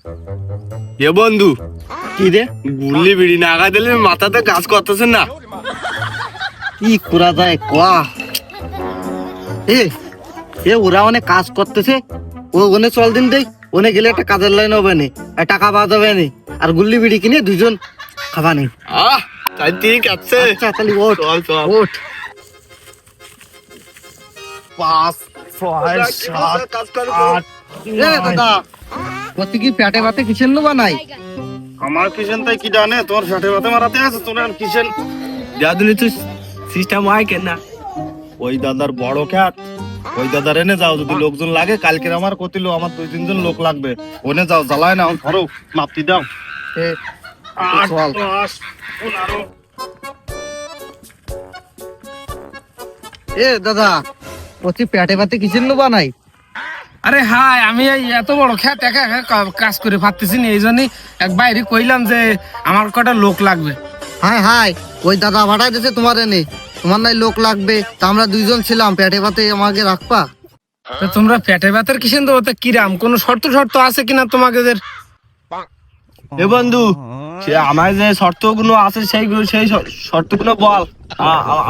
এ বন্ধু, কি রে গুল্লি বিড়ি নাগা দিলে মাথাতে কাজ করতেছে না, কি করা যায় কোয়া? এ এ ওরা অনেক কাজ করতেছে, ওনে চল দিন দেই, ওনে গেলে একটা কাজের লাইন হবে নি, আর টাকা পাওয়া যাবে নি, আর গুল্লি বিড়ি কিনে দুজন খাবা নি। তাই ঠিক আছে, আচ্ছা তাহলে ওঠ চল চল। ওঠ। 5 6 7 8। এ দাদা, কত কি পেটে ভাতে কিসের নেবা নাই? আমার কিষেন তাই কি জানে, তোমার ষাটে বাতে মারাতে আছে, তোমার কিষেন যাদুনি তুই সিস্টেম হয় কেন না? ওই দাদার বড় খ্যাত, ওই দাদার এনে যাও, যদি লোকজন লাগে কালকে আমার কতিলো, আমার 2-3 জন লোক লাগবে, ওনে যাও, জ্বালায় না ধরো, মাপতি দাও। এ চল। এ দাদা, কত পেটে ভাতে কিসের নেবা নাই? আরে হাই, আমি এই এত বড় খেত একা একা কাজ করে পারতেছি না, এই জন্যই এক বাইরে কইলাম যে আমার কটা লোক লাগবে। হাই হাই, ওই দাদা ভাড়াই দিয়েছে তোমার এনে, তোমার নাই লোক লাগবে, তা আমরা দুইজন ছিলাম, পেটে ভাতে আমাকে রাখবা। তো তোমরা পেটে ব্যথার কিসেন দেবো, তা কিরাম কোনো শর্ত শর্ত আছে কিনা তোমাদের? এ বন্ধু, সে আমার যে শর্তগুলো আছে সেই শর্তগুলো বল।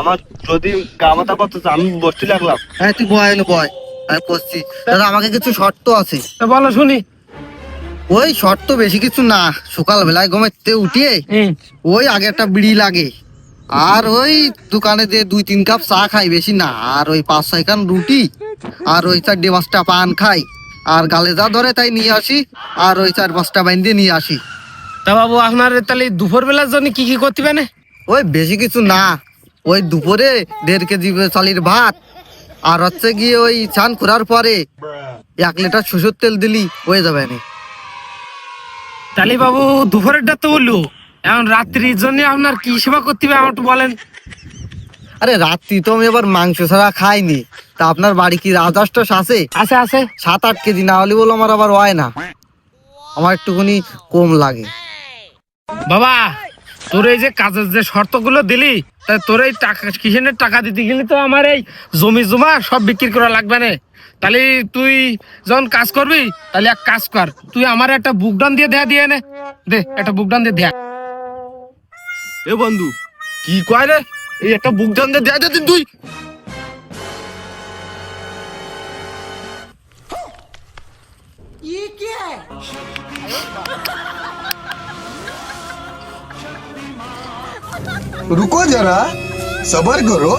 আমার যদি কামাতা করতেছে, আমি বসতে লাগলাম। হ্যাঁ তুই বয় এনে বয়, আমি করছি। দাদা আমাকে কিছু শর্ত আছে। তা বলো শুনি। ওই শর্ত বেশি কিছু না, সকাল বেলায় ঘুমাইতে উঠিয়ে ওই আগে একটা বিড়ি লাগে, আর ওই দোকানে যে 2-3 কাপ চা খাই, বেশি না, আর ওই 5-6 খান রুটি, আর ওই 4-5টা পান খাই, আর গালে যা ধরে তাই নিয়ে আসি, আর ওই 4-5টা বাইন্দে নিয়ে আসি। তা বাবু আপনার তাহলে দুপুর বেলার জন্য কি কি করতে পারে? ওই বেশি কিছু না, ওই দুপুরে 1.5 কেজি চালের ভাত, আর হচ্ছে গিয়ে ওই চান করার পরে 1 লিটার সরষের তেল দিলি হয়ে যাবে না। তাহলে বাবু দুপুরেরটা তো বললো, এখন রাত্রির জন্য আপনার কি সেবা করতে হবে আমার একটু বলেন। আরে রাত্রি তো আমি এবার মাংস ছাড়া খাইনি, তা আপনার বাড়ি কি রাজহাঁস আছে? আছে আছে। 7-8 কেজি না হলে বলো আমার আবার হয় না, আমার একটুখানি কম লাগে। বাবা, তোর এই যে কাজের যে শর্তগুলো দিলি, তা তোর এই টাকা কিসেনের টাকা দিতে গেলে তো আমার এই জমি জমা সব বিক্রি করা লাগবে না। তাহলে তুই যখন কাজ করবি, তাহলে এক কাজ কর, তুই আমার একটা বুকডাউন দিয়ে নে, দে একটা বুকডাউন দিয়ে দেয়া। এ বন্ধু, কি কয় রে, এই একটা বুক দান দে দে তুই। रुको जरा, सबर करो।